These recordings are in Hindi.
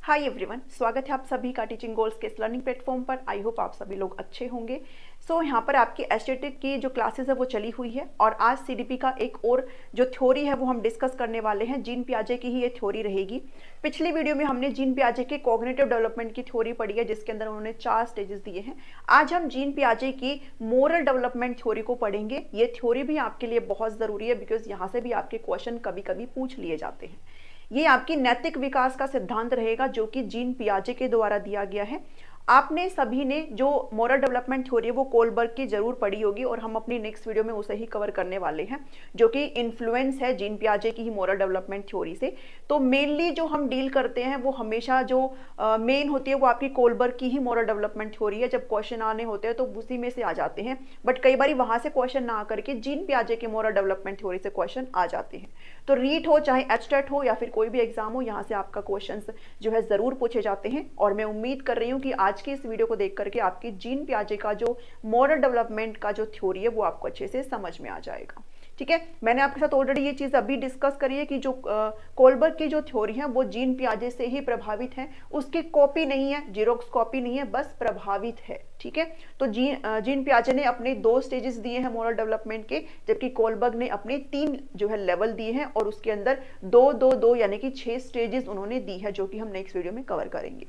हाय एवरीवन, स्वागत है आप सभी का टीचिंग गोल्स के इस लर्निंग प्लेटफॉर्म पर। आई होप आप सभी लोग अच्छे होंगे। यहाँ पर आपकी एस्टेटिक की जो क्लासेस है वो चली हुई है और आज सीडीपी का एक और जो थ्योरी है वो हम डिस्कस करने वाले हैं। जीन पियाजे की ही ये थ्योरी रहेगी। पिछली वीडियो में हमने जीन पियाजे के कॉग्निटिव डेवलपमेंट की थ्योरी पढ़ी है जिसके अंदर उन्होंने 4 स्टेजेस दिए हैं। आज हम जीन पियाजे की मोरल डेवलपमेंट थ्योरी को पढ़ेंगे। ये थ्योरी भी आपके लिए बहुत ज़रूरी है बिकॉज यहाँ से भी आपके क्वेश्चन कभी कभी पूछ लिए जाते हैं। ये आपकी नैतिक विकास का सिद्धांत रहेगा जो कि जीन पियाजे के द्वारा दिया गया है। आपने सभी ने जो मोरल डेवलपमेंट थ्योरी है वो कोलबर्ग की जरूर पढ़ी होगी और हम अपनी नेक्स्ट वीडियो में उसे ही कवर करने वाले हैं जो कि इन्फ्लुएंस है जीन पियाजे की ही मोरल डेवलपमेंट थ्योरी से। तो मेनली जो हम डील करते हैं वो हमेशा जो मेन होती है वो आपकी कोलबर्ग की ही मोरल डेवलपमेंट थ्योरी है। जब क्वेश्चन आने होते हैं तो उसी में से आ जाते हैं, बट कई बार वहां से क्वेश्चन ना आकर के जीन पियाजे की मोरल डेवलपमेंट थ्योरी से क्वेश्चन आ जाते हैं। तो रीट हो चाहे एचटेट हो या फिर कोई भी एग्जाम हो, यहाँ से आपका क्वेश्चन जो है जरूर पूछे जाते हैं। और मैं उम्मीद कर रही हूँ कि आज की इस वीडियो को देख करके आपकी जीन पियाजे का जो मोरल डेवलपमेंट का जो थ्योरी है वो आपको अच्छे से समझ में आ जाएगा। ठीक है, मैंने आपके साथ ऑलरेडी ये चीज अभी डिस्कस करी है कि जो कोलबर्ग की जो थ्योरी है वो जीन पियाजे से ही प्रभावित है। उसकी कॉपी नहीं है, जीरोक्स कॉपी नहीं है, बस प्रभावित है। ठीक है, तो जीन पियाजे ने अपने 2 स्टेजेस दिए हैं मोरल डेवलपमेंट के, जबकि कोलबर्ग ने अपने 3 जो है लेवल दिए हैं और उसके अंदर 2 यानी कि 6 स्टेजेस उन्होंने दी है जो कि हम नेक्स्ट वीडियो में कवर करेंगे।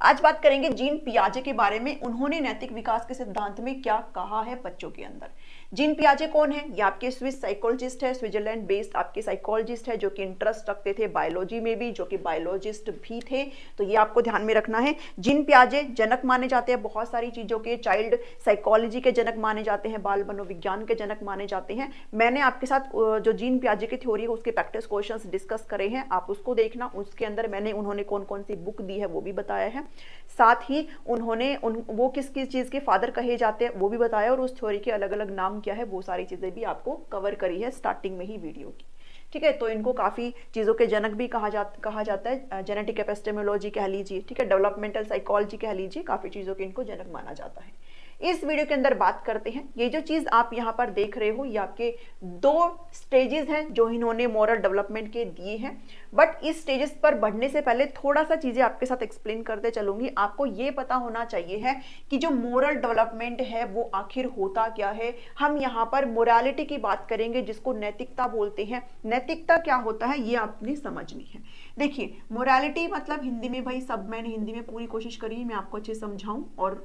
आज बात करेंगे जीन पियाजे के बारे में। उन्होंने नैतिक विकास के सिद्धांत में क्या कहा है बच्चों के अंदर। जीन पियाजे कौन है? ये आपके स्विस साइकोलॉजिस्ट है, स्विट्जरलैंड बेस्ड आपके साइकोलॉजिस्ट है जो कि इंटरेस्ट रखते थे बायोलॉजी में भी, जो कि बायोलॉजिस्ट भी थे। तो ये आपको ध्यान में रखना है। जीन पियाजे जनक माने जाते हैं बहुत सारी चीजों के, चाइल्ड साइकोलॉजी के जनक माने जाते हैं, बाल मनोविज्ञान के जनक माने जाते हैं। मैंने आपके साथ जो जीन पियाजे की थ्योरी है उसके प्रैक्टिस क्वेश्चंस डिस्कस करे हैं, आप उसको देखना। उसके अंदर मैंने उन्होंने कौन कौन सी बुक दी है वो भी बताया है। साथ ही उन्होंने वो किस किस चीज के फादर कहे जाते हैं वो भी बताया और उस थ्योरी के अलग अलग नाम क्या है वो सारी चीजें भी आपको कवर करी है स्टार्टिंग में ही वीडियो की। ठीक है, तो इनको काफी चीजों के जनक भी कहा जाता है। जेनेटिक एपिस्टेमोलॉजी कह लीजिए, ठीक है, डेवलपमेंटल साइकोलॉजी कह लीजिए, काफी चीजों के इनको जनक माना जाता है। इस वीडियो के अंदर बात करते हैं। ये जो चीज आप यहाँ पर देख रहे हो ये आपके 2 स्टेजेस हैं जो इन्होंने मोरल डेवलपमेंट के दिए हैं। बट इस स्टेजेस पर बढ़ने से पहले थोड़ा सा चीजें आपके साथ एक्सप्लेन करते चलूंगी। आपको ये पता होना चाहिए है कि जो मोरल डेवलपमेंट है वो आखिर होता क्या है। हम यहाँ पर मोरालिटी की बात करेंगे जिसको नैतिकता बोलते हैं। नैतिकता क्या होता है ये आपने समझनी है। देखिए, मोरालिटी मतलब हिंदी में, भाई सब मैंने हिंदी में पूरी कोशिश करी मैं आपको अच्छे समझाऊं। और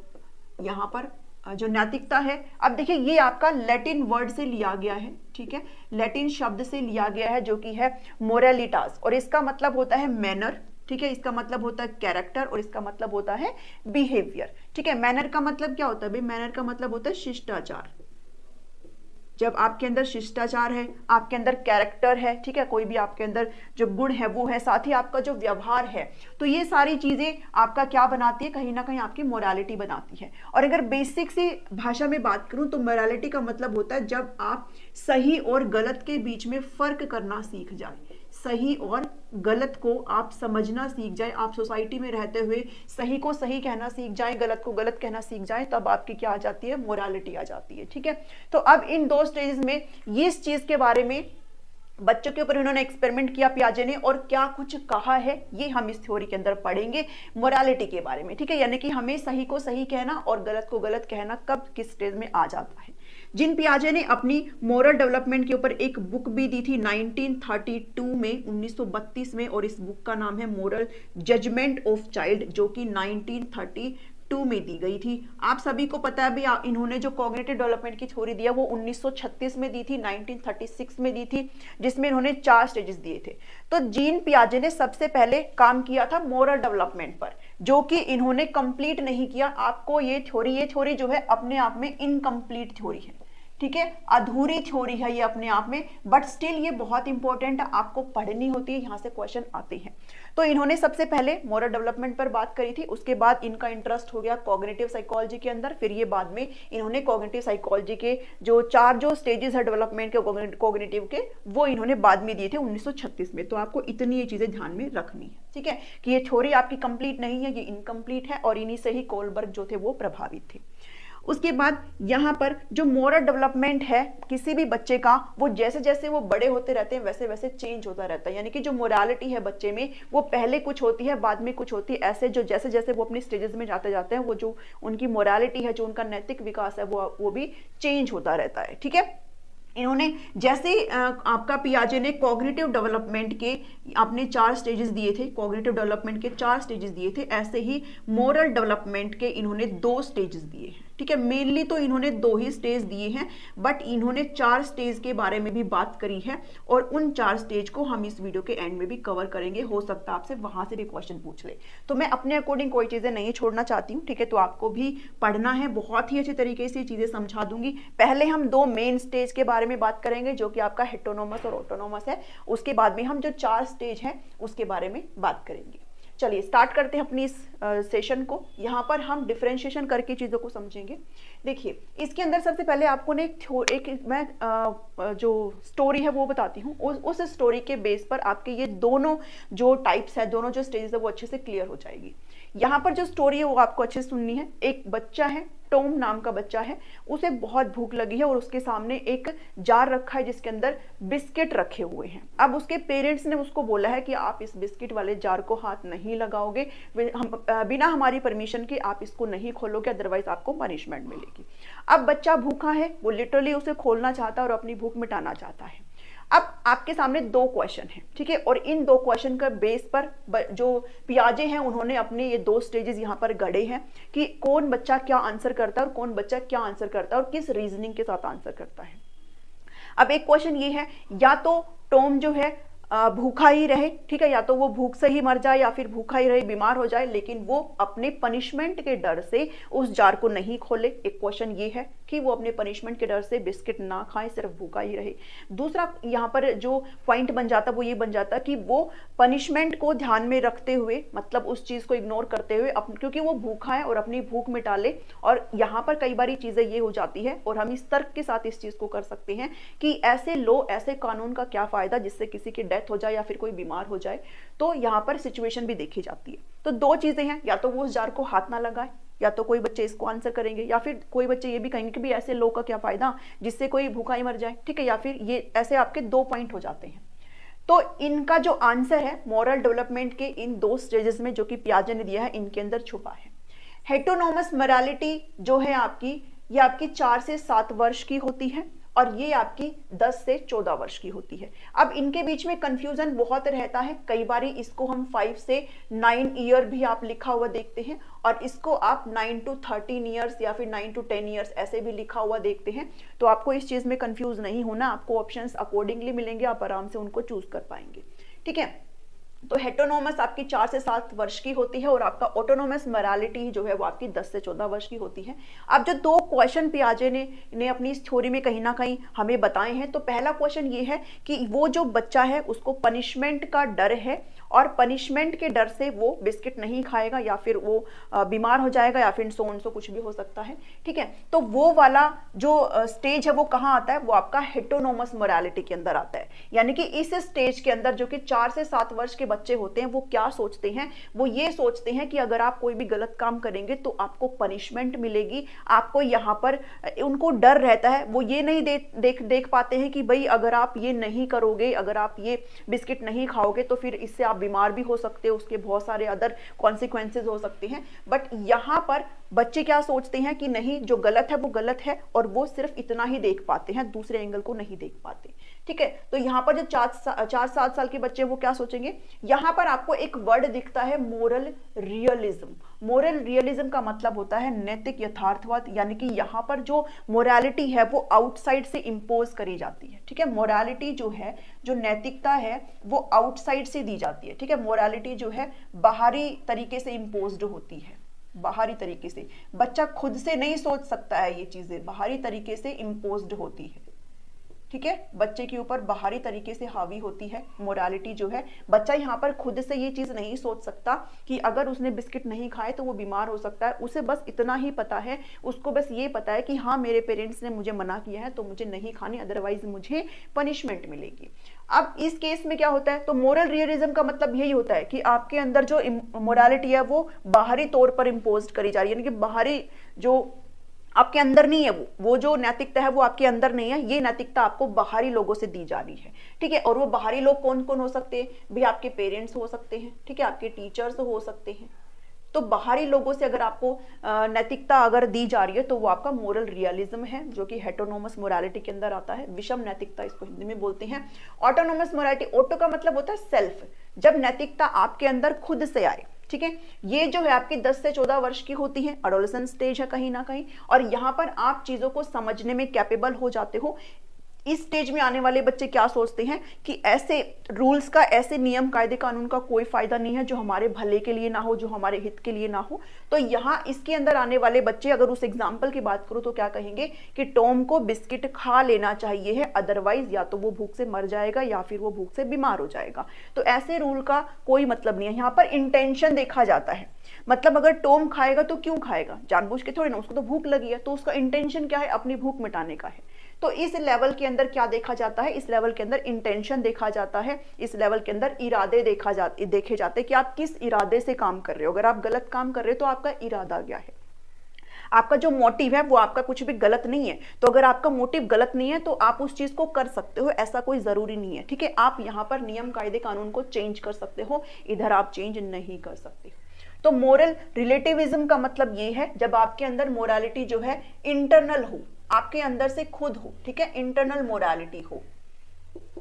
यहाँ पर जो नैतिकता है, अब देखिए ये आपका लैटिन वर्ड से लिया गया है। ठीक है, लैटिन शब्द से लिया गया है जो कि है मोरालिटास और इसका मतलब होता है मैनर। ठीक है, इसका मतलब होता है कैरेक्टर और इसका मतलब होता है बिहेवियर। ठीक है, मैनर का मतलब क्या होता है भाई? मैनर का मतलब होता है शिष्टाचार। जब आपके अंदर शिष्टाचार है, आपके अंदर कैरेक्टर है, ठीक है, कोई भी आपके अंदर जो गुण है वो है, साथ ही आपका जो व्यवहार है, तो ये सारी चीजें आपका क्या बनाती है? कहीं ना कहीं आपकी मोरालिटी बनाती है। और अगर बेसिक सी भाषा में बात करूं तो मोरालिटी का मतलब होता है जब आप सही और गलत के बीच में फर्क करना सीख जाए, सही और गलत को आप समझना सीख जाए, आप सोसाइटी में रहते हुए सही को सही कहना सीख जाए, गलत को गलत कहना सीख जाए, तब आपकी क्या आ जाती है? मोरालिटी आ जाती है। ठीक है, तो अब इन 2 स्टेजेस में इस चीज के बारे में बच्चों के ऊपर इन्होंने एक्सपेरिमेंट किया पियाजे ने और क्या कुछ कहा है ये हम इस थ्योरी के अंदर पढ़ेंगे मोरालिटी के बारे में। ठीक है, यानी कि हमें सही को सही कहना और गलत को गलत कहना कब किस स्टेज में आ जाता है। जीन पियाजे ने अपनी मोरल डेवलपमेंट के ऊपर एक बुक भी दी थी 1932 में, 1932 में, और इस बुक का नाम है मोरल जजमेंट ऑफ चाइल्ड जो कि 1932 में दी गई थी। आप सभी को पता है भी इन्होंने जो कॉग्निटिव डेवलपमेंट की थ्योरी दिया वो 1936 में दी थी, 1936 में दी थी, जिसमें इन्होंने 4 स्टेजेस दिए थे। तो जीन पियाजे ने सबसे पहले काम किया था मोरल डेवलपमेंट पर, जो कि इन्होंने कंप्लीट नहीं किया। आपको ये थ्योरी जो है अपने आप में इनकम्प्लीट थ्योरी है। ठीक है, अधूरी थ्योरी है ये अपने आप में, बट स्टिल ये बहुत इंपॉर्टेंट है, आपको पढ़नी होती है, यहाँ से क्वेश्चन आते हैं। तो इन्होंने सबसे पहले मोरल डेवलपमेंट पर बात करी थी, उसके बाद इनका इंटरेस्ट हो गया कॉग्निटिव साइकोलॉजी के अंदर। फिर ये बाद में इन्होंने कॉग्निटिव साइकोलॉजी के जो 4 जो स्टेजेस है डेवलपमेंट के कॉग्निटिव के, वो इन्होंने बाद में दिए थे 1936 में। तो आपको इतनी ये चीजें ध्यान में रखनी है। ठीक है, कि ये थ्योरी आपकी कंप्लीट नहीं है, ये इनकम्प्लीट है और इन्हीं से ही कोलबर्ग जो थे वो प्रभावित थे। उसके बाद यहाँ पर जो मोरल डेवलपमेंट है किसी भी बच्चे का, वो जैसे जैसे वो बड़े होते रहते हैं वैसे वैसे चेंज होता रहता है। यानी कि जो मोरालिटी है बच्चे में वो पहले कुछ होती है बाद में कुछ होती है, ऐसे जो जैसे जैसे वो अपनी स्टेजेस में जाते जाते हैं वो जो उनकी मोरालिटी है, जो उनका नैतिक विकास है वो भी चेंज होता रहता है। ठीक है, इन्होंने जैसे आपका पियाजे ने कॉग्निटिव डेवलपमेंट के आपने 4 स्टेजेस दिए थे, कॉग्निटिव डेवलपमेंट के 4 स्टेजेस दिए थे, ऐसे ही मोरल डेवलपमेंट के इन्होंने 2 स्टेजेस दिए हैं। ठीक है, मेनली तो इन्होंने 2 ही स्टेज दिए हैं, बट इन्होंने 4 स्टेज के बारे में भी बात करी है और उन 4 स्टेज को हम इस वीडियो के एंड में भी कवर करेंगे। हो सकता है आपसे वहां से भी क्वेश्चन पूछ ले, तो मैं अपने अकॉर्डिंग कोई चीजें नहीं छोड़ना चाहती हूँ। ठीक है, तो आपको भी पढ़ना है, बहुत ही अच्छे तरीके से चीजें समझा दूंगी। पहले हम 2 मेन स्टेज के बारे में बात करेंगे जो कि आपका हेटेरोनोमस और ऑटोनोमस है, उसके बाद में हम जो 4 स्टेज हैं उसके बारे में बात करेंगे। चलिए स्टार्ट करते हैं अपनी इस सेशन को। यहाँ पर हम डिफरेंशिएशन करके चीज़ों को समझेंगे। देखिए, इसके अंदर सबसे पहले आपको ने मैं जो स्टोरी है वो बताती हूँ, उस स्टोरी के बेस पर आपके ये दोनों जो टाइप्स है, दोनों जो स्टेजेस है वो अच्छे से क्लियर हो जाएगी। यहाँ पर जो स्टोरी है वो आपको अच्छे से सुननी है। एक बच्चा है, टॉम नाम का बच्चा है, उसे बहुत भूख लगी है और उसके सामने एक जार रखा है जिसके अंदर बिस्किट रखे हुए हैं। अब उसके पेरेंट्स ने उसको बोला है कि आप इस बिस्किट वाले जार को हाथ नहीं लगाओगे, बिना हमारी परमिशन के आप इसको नहीं खोलोगे, अदरवाइज आपको पनिशमेंट मिलेगी। अब बच्चा भूखा है, वो लिटरली उसे खोलना चाहता है और अपनी भूख मिटाना चाहता है। अब आपके सामने 2 क्वेश्चन हैं, ठीक है, और इन 2 क्वेश्चन का बेस पर जो पियाजे हैं उन्होंने अपने ये 2 स्टेजेस यहाँ पर गढ़े हैं कि कौन बच्चा क्या आंसर करता है और कौन बच्चा क्या आंसर करता है और किस रीजनिंग के साथ आंसर करता है। अब एक क्वेश्चन ये है, या तो टॉम जो है भूखा ही रहे, ठीक है, या तो वो भूख से ही मर जाए या फिर भूखा ही रहे, बीमार हो जाए, लेकिन वो अपने पनिशमेंट के डर से उस जार को नहीं खोले। एक क्वेश्चन ये है कि वो अपने पनिशमेंट के डर से बिस्किट ना खाए, सिर्फ भूखा ही रहे। दूसरा यहाँ पर जो पॉइंट बन जाता वो ये बन जाता कि वो पनिशमेंट को ध्यान में रखते हुए, मतलब उस चीज को इग्नोर करते हुए क्योंकि वो भूखा है और अपनी भूख मिटा ले। और यहाँ पर कई बारी चीजें ये हो जाती है और हम इस तर्क के साथ इस चीज को कर सकते हैं कि ऐसे कानून का क्या फायदा जिससे किसी की डेथ हो जाए या फिर कोई बीमार हो जाए। तो यहाँ पर सिचुएशन भी देखी जाती है। तो 2 चीजें हैं, या तो वो उस जार को हाथ ना लगाए, या तो कोई बच्चे इसको आंसर करेंगे, या फिर कोई बच्चे ये भी कहेंगे कि भी ऐसे लो का क्या फायदा जिससे कोई भूखा ही मर जाए, ठीक है, या फिर ये ऐसे आपके 2 पॉइंट हो जाते हैं। तो इनका जो आंसर है मॉरल डेवलपमेंट के इन 2 स्टेजेस में जो कि पियाजे ने दिया है, इनके अंदर छुपा है। हेटेरोनोमस मोरालिटी जो है आपकी, ये आपकी 4 से 7 वर्ष की होती है और ये आपकी 10 से 14 वर्ष की होती है। अब इनके बीच में कंफ्यूजन बहुत रहता है, कई बारी इसको हम 5 से 9 ईयर भी आप लिखा हुआ देखते हैं और इसको आप 9 to 13 ईयर्स या फिर 9 to 10 ईयर्स ऐसे भी लिखा हुआ देखते हैं। तो आपको इस चीज में कंफ्यूज नहीं होना, आपको ऑप्शंस अकॉर्डिंगली मिलेंगे, आप आराम से उनको चूज कर पाएंगे। ठीक है, तो हेटेरोनोमस आपकी 4 से 7 वर्ष की होती है और आपका ऑटोनोमस मोरालिटी जो है वो आपकी 10 से 14 वर्ष की होती है। अब जो 2 क्वेश्चन पियाजे ने अपनी इस थ्योरी में कहीं ना कहीं हमें बताए हैं, तो पहला क्वेश्चन ये है कि वो जो बच्चा है उसको पनिशमेंट का डर है और पनिशमेंट के डर से वो बिस्किट नहीं खाएगा या फिर वो बीमार हो जाएगा या फिर सो कुछ भी हो सकता है। ठीक है, तो वो वाला जो स्टेज है वो कहाँ आता है, वो आपका हेटेरोनोमस मोरालिटी के अंदर आता है। यानी कि इस स्टेज के अंदर जो कि 4 से 7 वर्ष के बच्चे होते हैं वो क्या सोचते हैं, वो ये सोचते हैं कि अगर आप कोई भी गलत काम करेंगे तो आपको पनिशमेंट मिलेगी। आपको यहाँ पर उनको डर रहता है, वो ये नहीं देख पाते हैं कि भाई अगर आप ये नहीं करोगे, अगर आप ये बिस्किट नहीं खाओगे तो फिर इससे आप बीमार भी हो सकते हो, उसके बहुत सारे अदर कॉन्सिक्वेंसेज हो सकते हैं। बट यहाँ पर बच्चे क्या सोचते हैं कि नहीं, जो गलत है वो गलत है और वो सिर्फ इतना ही देख पाते हैं, दूसरे एंगल को नहीं देख पाते। ठीक है, तो यहाँ पर जो 4-7 साल के बच्चे वो क्या सोचेंगे, यहाँ पर आपको एक वर्ड दिखता है मोरल रियलिज्म। मोरल रियलिज्म का मतलब होता है नैतिक यथार्थवाद, यानी कि यहाँ पर जो मोरालिटी है वो आउटसाइड से इंपोज करी जाती है। ठीक है, मोरालिटी जो है, जो नैतिकता है वो आउटसाइड से दी जाती है। ठीक है, मोरालिटी जो है बाहरी तरीके से इंपोज्ड होती है, बाहरी तरीके से। बच्चा खुद से नहीं सोच सकता है, ये चीजें बाहरी तरीके से इंपोज्ड होती है। ठीक है, बच्चे के ऊपर बाहरी तरीके से हावी होती है मोरालिटी जो है। बच्चा यहाँ पर खुद से ये चीज नहीं सोच सकता कि अगर उसने बिस्किट नहीं खाए तो वो बीमार हो सकता है। उसे बस इतना ही पता है, उसको बस ये पता है कि हाँ मेरे पेरेंट्स ने मुझे मना किया है तो मुझे नहीं खानी, अदरवाइज मुझे पनिशमेंट मिलेगी। अब इस केस में क्या होता है, तो मोरल रियलिज्म का मतलब यही होता है कि आपके अंदर जो मोरालिटी है वो बाहरी तौर पर इम्पोज करी जा रही है, यानी कि बाहरी जो आपके अंदर नहीं है, वो जो नैतिकता है वो आपके अंदर नहीं है, ये नैतिकता आपको बाहरी लोगों से दी जा रही है, ठीक है। और वो बाहरी लोग कौन कौन हो सकते हैं भाई, आपके पेरेंट्स हो सकते हैं, ठीक है, आपके टीचर्स हो सकते हैं। तो बाहरी लोगों से अगर आपको नैतिकता अगर दी जा रही है तो वो आपका मोरल रियलिज्म है, जो कि हेटेरोनोमस मोरालिटी के अंदर आता है। विषम नैतिकता इसको हिंदी में बोलते हैं। ऑटोनोमस मोरालिटी, ऑटो का मतलब होता है सेल्फ, जब नैतिकता आपके अंदर खुद से आए, ठीक है। ये जो है आपकी 10 से 14 वर्ष की होती है, एडोलेसेंस स्टेज है कहीं ना कहीं, और यहाँ पर आप चीजों को समझने में कैपेबल हो जाते हो। इस स्टेज में आने वाले बच्चे क्या सोचते हैं कि ऐसे रूल्स का, ऐसे नियम कायदे कानून का कोई फायदा नहीं है जो हमारे भले के लिए ना हो, जो हमारे हित के लिए ना हो। तो यहाँ इसके अंदर आने वाले बच्चे, अगर उस एग्जाम्पल की बात करूं तो क्या कहेंगे कि टॉम को बिस्किट खा लेना चाहिए है, अदरवाइज या तो वो भूख से मर जाएगा या फिर वो भूख से बीमार हो जाएगा। तो ऐसे रूल का कोई मतलब नहीं है। यहाँ पर इंटेंशन देखा जाता है, मतलब अगर टॉम खाएगा तो क्यों खाएगा, जानबूझ के थोड़ी ना, उसको तो भूख लगी है, तो उसका इंटेंशन क्या है, अपनी भूख मिटाने का है। तो इस लेवल के अंदर क्या देखा जाता है, इस लेवल के अंदर इंटेंशन देखा जाता है, इस लेवल के अंदर इरादे देखे जाते हैं कि आप किस इरादे से काम कर रहे हो। अगर आप गलत काम कर रहे हो तो आपका इरादा क्या है, आपका जो मोटिव है वो आपका कुछ भी गलत नहीं है। तो अगर आपका मोटिव गलत नहीं है तो आप उस चीज को कर सकते हो, ऐसा कोई जरूरी नहीं है, ठीक है। आप यहाँ पर नियम कायदे कानून को चेंज कर सकते हो, इधर आप चेंज नहीं कर सकते। तो मोरल रिलेटिविज्म का मतलब ये है जब आपके अंदर मोरालिटी जो है इंटरनल हो, आपके अंदर से खुद हो, ठीक है, इंटरनल मोरालिटी हो,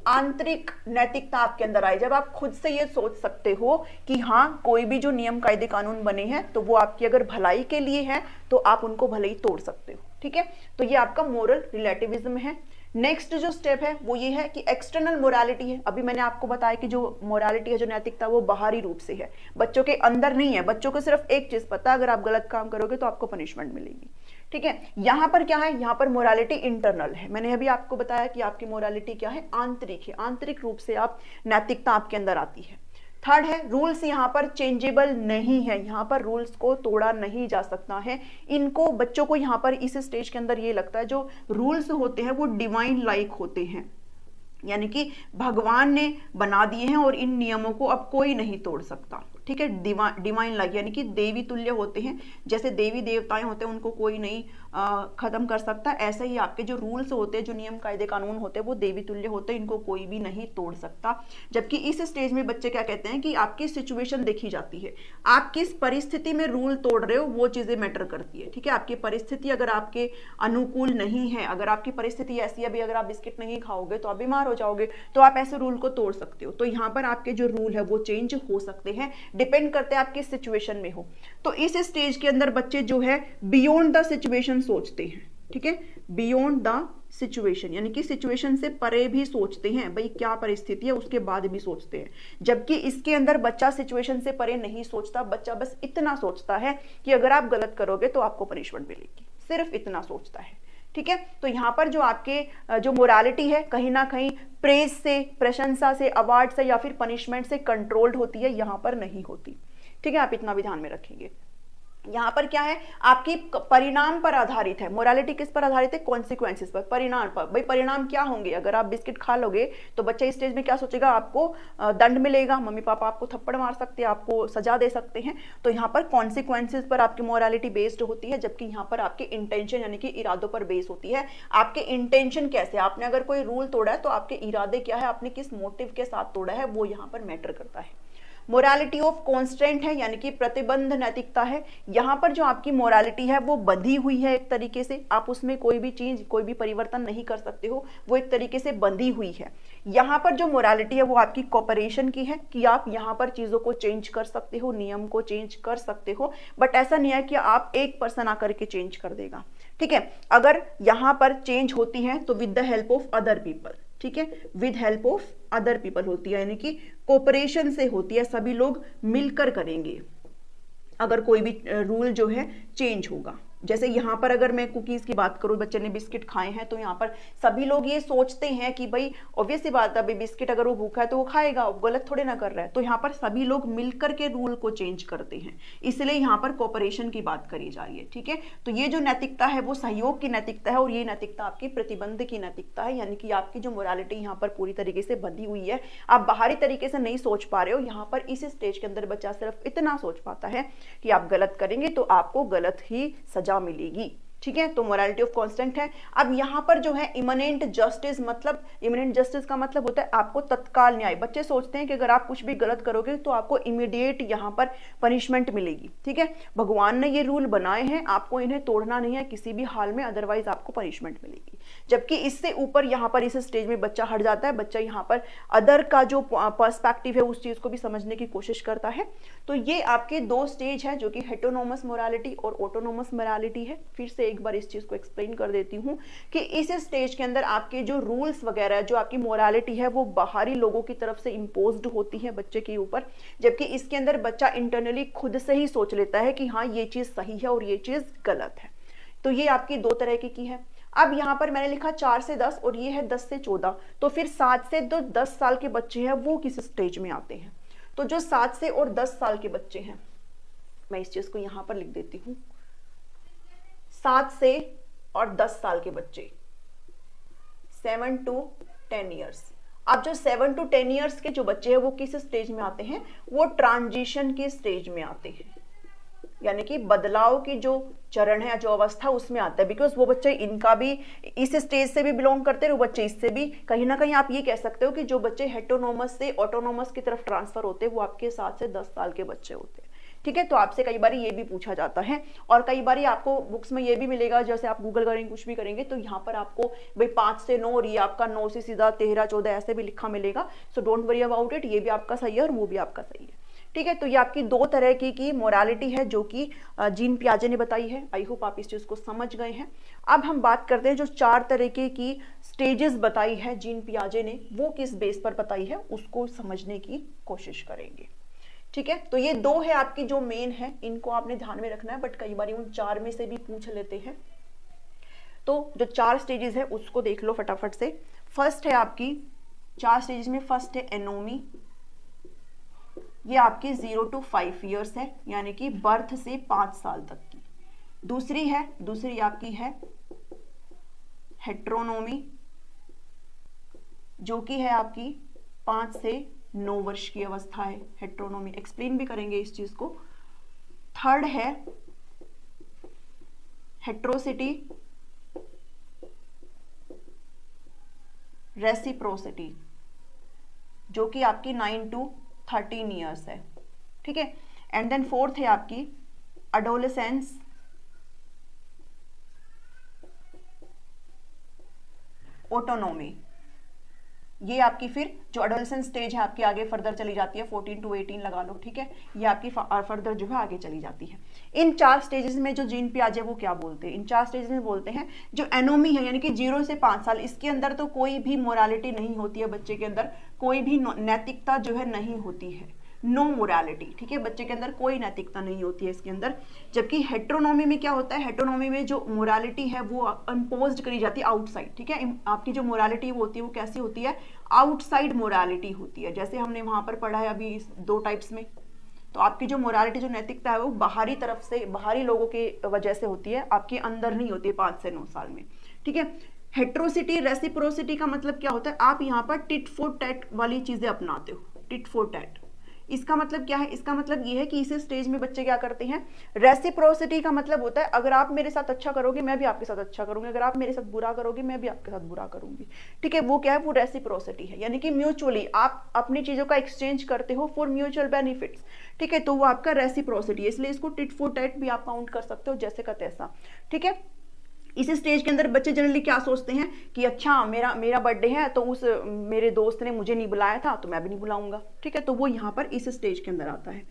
आंतरिक नैतिकता आपके अंदर आए, जब आप खुद से ये सोच सकते हो कि हाँ कोई भी जो नियम कायदे कानून बने हैं तो वो आपकी अगर भलाई के लिए है तो आप उनको भले ही तोड़ सकते हो, ठीक है। तो ये आपका मोरल रिलेटिविज्म है। नेक्स्ट जो स्टेप है वो ये है कि एक्सटर्नल मोरालिटी है। अभी मैंने आपको बताया कि जो मोरालिटी है, जो नैतिकता, वो बाहरी रूप से है, बच्चों के अंदर नहीं है। बच्चों को सिर्फ एक चीज पता है, अगर आप गलत काम करोगे तो आपको पनिशमेंट मिलेगी, ठीक है। यहाँ पर क्या है, यहाँ पर मोरालिटी इंटरनल है। मैंने अभी आपको बताया कि आपकी मोरालिटी क्या है, आंतरिक है, आंतरिक रूप से आप नैतिकता आपके अंदर आती है। थर्ड है रूल्स, यहाँ पर चेंजेबल नहीं है, यहाँ पर रूल्स को तोड़ा नहीं जा सकता है। इनको बच्चों को यहाँ पर इस स्टेज के अंदर ये लगता है जो रूल्स होते हैं वो डिवाइन लाइक होते हैं, यानी कि भगवान ने बना दिए हैं और इन नियमों को अब कोई नहीं तोड़ सकता, ठीक है। डिवाइन लाइक यानी कि देवी तुल्य होते हैं, जैसे देवी देवताएं होते हैं उनको कोई नहीं खत्म कर सकता, ऐसे ही आपके जो रूल्स होते हैं, जो नियम कायदे कानून होते हैं वो देवी तुल्य होते हैं, इनको कोई भी नहीं तोड़ सकता। जबकि इस स्टेज में बच्चे क्या कहते हैं कि आपकी सिचुएशन देखी जाती है, आप किस परिस्थिति में रूल तोड़ रहे हो वो चीजें मैटर करती है, ठीक है। आपकी परिस्थिति अगर आपके अनुकूल नहीं है, अगर आपकी परिस्थिति ऐसी है, अभी अगर आप बिस्किट नहीं खाओगे तो आप बीमार हो जाओगे, तो आप ऐसे रूल को तोड़ सकते हो। तो यहाँ पर आपके जो रूल है वो चेंज हो सकते हैं, डिपेंड करते हैं आप किस सिचुएशन में हो। तो इस स्टेज के अंदर बच्चे जो है बियॉन्ड द सिचुएशन सोचते हैं, ठीक है, बियॉन्ड द सिचुएशन, यानी कि सिचुएशन से परे भी सोचते हैं, भाई क्या परिस्थिति है उसके बाद भी सोचते हैं। जबकि इसके अंदर बच्चा सिचुएशन से परे नहीं सोचता, बच्चा बस इतना सोचता है कि अगर आप गलत करोगे तो आपको पनिशमेंट मिलेगी, सिर्फ इतना सोचता है, ठीक है। तो यहाँ पर जो आपके जो मोरालिटी है कहीं ना कहीं प्रेज से, प्रशंसा से, अवार्ड से या फिर पनिशमेंट से कंट्रोल्ड होती है, यहाँ पर नहीं होती, ठीक है। आप इतना भी ध्यान में रखेंगे। यहाँ पर क्या है, आपकी परिणाम पर आधारित है। मोरालिटी किस पर आधारित है, कॉन्सिक्वेंसेस पर, परिणाम पर। भाई परिणाम क्या होंगे, अगर आप बिस्किट खा लोगे तो बच्चा इस स्टेज में क्या सोचेगा, आपको दंड मिलेगा, मम्मी पापा आपको थप्पड़ मार सकते हैं, आपको सजा दे सकते हैं। तो यहाँ पर कॉन्सिक्वेंसेस पर आपकी मोरालिटी बेस्ड होती है, जबकि यहाँ पर आपके इंटेंशन यानी कि इरादों पर बेस होती है। आपके इंटेंशन कैसे, आपने अगर कोई रूल तोड़ा है तो आपके इरादे क्या है, आपने किस मोटिव के साथ तोड़ा है, वो यहाँ पर मैटर करता है। मोरालिटी ऑफ कॉन्स्टेंट है, यानी कि प्रतिबंध नैतिकता है। यहाँ पर जो आपकी मोरालिटी है वो बंधी हुई है एक तरीके से, आप उसमें कोई भी चीज, कोई भी परिवर्तन नहीं कर सकते हो, वो एक तरीके से बंधी हुई है। यहाँ पर जो मोरालिटी है वो आपकी कोऑपरेशन की है, कि आप यहाँ पर चीजों को चेंज कर सकते हो, नियम को चेंज कर सकते हो, बट ऐसा नहीं है कि आप एक पर्सन आकर के चेंज कर देगा, ठीक है। अगर यहाँ पर चेंज होती है तो with the help of other people, ठीक है, with help of other people होती है, यानी कि कोऑपरेशन से होती है, सभी लोग मिलकर करेंगे अगर कोई भी रूल जो है चेंज होगा। जैसे यहाँ पर अगर मैं कुकीज की बात करूँ, बच्चे ने बिस्किट खाए हैं तो यहाँ पर सभी लोग ये सोचते हैं कि भाई ऑब्वियस सी बात है, अभी बिस्किट अगर वो भूखा है तो वो खाएगा, वो गलत थोड़े ना कर रहा है। तो यहाँ पर सभी लोग मिलकर के रूल को चेंज करते हैं, इसलिए यहाँ पर कोऑपरेशन की बात करी जा रही है, ठीक है। तो ये जो नैतिकता है वो सहयोग की नैतिकता है, और ये नैतिकता आपकी प्रतिबंध की नैतिकता है, यानी कि आपकी जो मोरालिटी यहाँ पर पूरी तरीके से बंधी हुई है, आप बाहरी तरीके से नहीं सोच पा रहे हो। यहाँ पर इस स्टेज के अंदर बच्चा सिर्फ इतना सोच पाता है कि आप गलत करेंगे तो आपको गलत ही सजा मिलेगी, ठीक है, तो मोरालिटी ऑफ कांस्टेंट है। अब यहाँ पर जो है इमिनेंट जस्टिस, मतलब इमिनेंट जस्टिस का मतलब होता है आपको तत्काल न्याय। बच्चे सोचते हैं कि अगर आप कुछ भी गलत करोगे तो आपको इमीडिएट यहाँ पर पनिशमेंट मिलेगी, ठीक है। भगवान ने ये रूल बनाए हैं, आपको इन्हें तोड़ना नहीं है किसी भी हाल में, अदरवाइज आपको पनिशमेंट मिलेगी। जबकि इससे ऊपर यहाँ पर इस स्टेज में बच्चा हट जाता है, बच्चा यहाँ पर अदर का जो पर्सपेक्टिव है उस चीज को भी समझने की कोशिश करता है। तो ये आपके दो स्टेज है जो कि हेटेरोनोमस मोरालिटी और ऑटोनोमस मोरालिटी है। फिर से एक बार इस चीज को एक्सप्लेन कर देती हूँ कि इस स्टेज के अंदर आपके जो रूल्स वगैरह, जो आपकी मोरालिटी है वो बाहरी लोगों की तरफ से इम्पोज्ड होती है बच्चे के ऊपर, जबकि इसके अंदर बच्चा इंटरनली खुद से ही सोच लेता है कि हाँ ये चीज सही है और ये चीज गलत है। तो ये आपकी दो तरह की है। अब यहाँ पर मैंने लिखा 4 से 10 और ये है 10 से 14, तो फिर 7 से जो 10 साल के बच्चे हैं वो किस स्टेज में आते हैं? तो जो 7 से और 10 साल के बच्चे हैं, मैं इस चीज को यहाँ पर लिख देती हूँ, 7 से और 10 साल के बच्चे, 7 to 10 ईयर्स। अब जो 7 to 10 ईयर्स के जो बच्चे हैं वो किस स्टेज में आते हैं? वो ट्रांजिशन के स्टेज में आते हैं, यानी कि बदलाव की जो चरण है, जो अवस्था, उसमें आता है। बिकॉज वो बच्चे इनका भी इस स्टेज से भी बिलोंग करते हैं, वो बच्चे इससे भी, कहीं ना कहीं आप ये कह सकते हो कि जो बच्चे हेटेरोनोमस से ऑटोनोमस की तरफ ट्रांसफर होते हैं वो आपके 7 से 10 साल के बच्चे होते हैं, ठीक है। तो आपसे कई बार ये भी पूछा जाता है, और कई बार आपको बुक्स में ये भी मिलेगा, जैसे आप गूगल करेंगे कुछ भी करेंगे तो यहाँ पर आपको भाई 5 से 9 और ये आपका 9 से सीधा 13 14 ऐसे भी लिखा मिलेगा। So don't worry about it, ये भी आपका सही है और वो भी आपका सही है, ठीक है। तो ये आपकी दो तरह की मोरालिटी है जो कि जीन पियाजे ने बताई है। आई होप आप इस चीज को समझ गए हैं। अब हम बात करते हैं जो 4 तरीके की स्टेजेस बताई है जीन पियाजे ने, वो किस बेस पर बताई है उसको समझने की कोशिश करेंगे, ठीक है। तो ये 2 है आपकी जो मेन है, इनको आपने ध्यान में रखना है, बट कई बार उन 4 में से भी पूछ लेते हैं। तो जो 4 स्टेजेस है उसको देख लो फटाफट से। फर्स्ट है आपकी 4 स्टेजेस में, फर्स्ट है एनोमी, ये आपकी 0 to 5 ईयर्स है, यानी कि बर्थ से 5 साल तक की। दूसरी आपकी है हेट्रोनोमी, जो कि है आपकी 5 से 9 वर्ष की अवस्था है हेट्रोनोमी, एक्सप्लेन भी करेंगे इस चीज को। थर्ड है हेट्रोसिटी रेसिप्रोसिटी, जो कि आपकी 9 to 13 ईयर्स है, ठीक है। एंड देन फोर्थ है आपकी एडोलेसेंस ऑटोनोमी, ये आपकी फिर जो एडोलेसेंस स्टेज है आपकी आगे फर्दर चली जाती है, 14 to 18 लगा लो, ठीक है। ये आपकी फर्दर जो है आगे चली जाती है। इन 4 स्टेजेस में जो जीन पियाजे वो क्या बोलते हैं? इन 4 स्टेजेस में बोलते हैं जो एनोमी है, यानी कि 0 से 5 साल, इसके अंदर तो कोई भी मोरालिटी नहीं होती है, बच्चे के अंदर कोई भी नैतिकता जो है नहीं होती है, नो मोरालिटी, ठीक है। बच्चे के अंदर कोई नैतिकता नहीं होती है इसके अंदर। जबकि हेट्रोनोमी में क्या होता है? हेट्रोनोमी में जो मोरालिटी है वो इम्पोज्ड करी जाती है आउटसाइड, ठीक है। आपकी जो मोरालिटी होती है वो कैसी होती है? आउटसाइड मोरालिटी होती है, जैसे हमने वहां पर पढ़ा है अभी 2 टाइप्स में। तो आपकी जो मोरालिटी, जो नैतिकता है वो बाहरी तरफ से, बाहरी लोगों की वजह से होती है, आपके अंदर नहीं होती है 5 से 9 साल में, ठीक है। हेट्रोसिटी रेसिप्रोसिटी का मतलब क्या होता है? आप यहाँ पर टिट फॉर टैट वाली चीजें अपनाते हो, टिट फॉर टैट। इसका मतलब क्या है? इसका मतलब ये है कि इस स्टेज में बच्चे क्या करते हैं? रेसिप्रोसिटी का मतलब होता है अगर आप मेरे साथ अच्छा करोगे मैं भी आपके साथ अच्छा करूंगी, अगर आप मेरे साथ बुरा करोगे मैं भी आपके साथ बुरा करूंगी, ठीक है। वो क्या है? वो रेसिप्रोसिटी है, यानी कि म्यूचुअली आप अपनी चीजों का एक्सचेंज करते हो फॉर म्यूचुअल बेनिफिट्स, ठीक है। तो वो आपका रेसिप्रोसिटी है, इसलिए इसको टिट फॉर टैट भी आप काउंट कर सकते हो, जैसे का तैसा, ठीक है। इस स्टेज के अंदर बच्चे जनरली क्या सोचते हैं कि अच्छा मेरा बर्थडे है तो उस मेरे दोस्त ने मुझे नहीं बुलाया था तो मैं भी नहीं बुलाऊंगा, ठीक है। तो वो यहाँ पर इस स्टेज के अंदर आता है।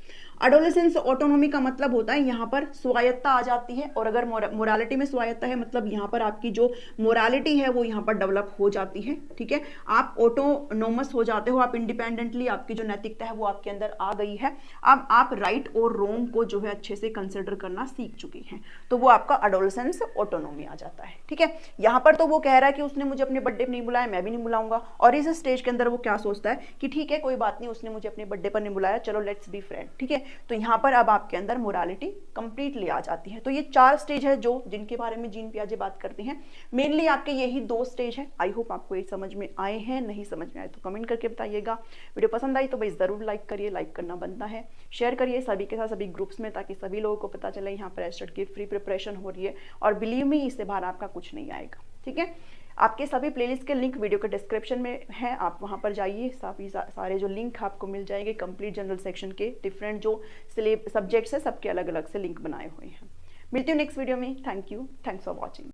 एडोलेसेंस ऑटोनोमी का मतलब होता है यहाँ पर स्वायत्ता आ जाती है, और अगर मोरालिटी में स्वायत्ता है मतलब यहाँ पर आपकी जो मोरालिटी है वो यहाँ पर डेवलप हो जाती है, ठीक है। आप ऑटोनोमस हो जाते हो, आप इंडिपेंडेंटली, आपकी जो नैतिकता है वो आपके अंदर आ गई है। अब आप राइट और रॉन्ग को जो है अच्छे से कंसिडर करना सीख चुकी हैं, तो वो आपका एडोलेसेंस ऑटोनोमी जाता है, ठीक है। यहां पर तो वो कह रहा है कि उसने मुझे अपने बर्थडे पर नहीं बुलाया, मैं भी नहीं बुलाऊंगा, और इस स्टेज के अंदर वो क्या सोचता है कि ठीक है कोई बात नहीं, उसने मुझे अपने बर्थडे पर नहीं बुलाया, चलो लेट्स बी फ्रेंड, ठीक है। तो यहाँ पर अब आपके अंदर मोरालिटी कंप्लीटली आ जाती है। तो ये 4 स्टेज है जो जिनके बारे में जीन पियाजे बात करते हैं। मेनली आपके यही 2 स्टेज है। आई होप आपको ये समझ में आए हैं, नहीं समझ में आए तो कमेंट करके बताइएगा। वीडियो पसंद आई तो भाई ज़रूर लाइक करिए, लाइक करना बनता है। शेयर करिए सभी के साथ, सभी ग्रुप्स में, ताकि सभी लोगों को पता चले यहाँ पर एस्टेट की फ्री प्रिपरेशन हो रही है। और बिलीव मी, इससे बाहर आपका कुछ नहीं आएगा। ठीक है, आपके सभी प्लेलिस्ट के लिंक वीडियो के डिस्क्रिप्शन में है, आप वहाँ पर जाइए, सभी सारे जो लिंक आपको मिल जाएंगे। कंप्लीट जनरल सेक्शन के डिफरेंट जो सब्जेक्ट्स है सबके अलग अलग से लिंक बनाए हुए हैं। मिलती हूँ नेक्स्ट वीडियो में। Thank you, thanks for watching.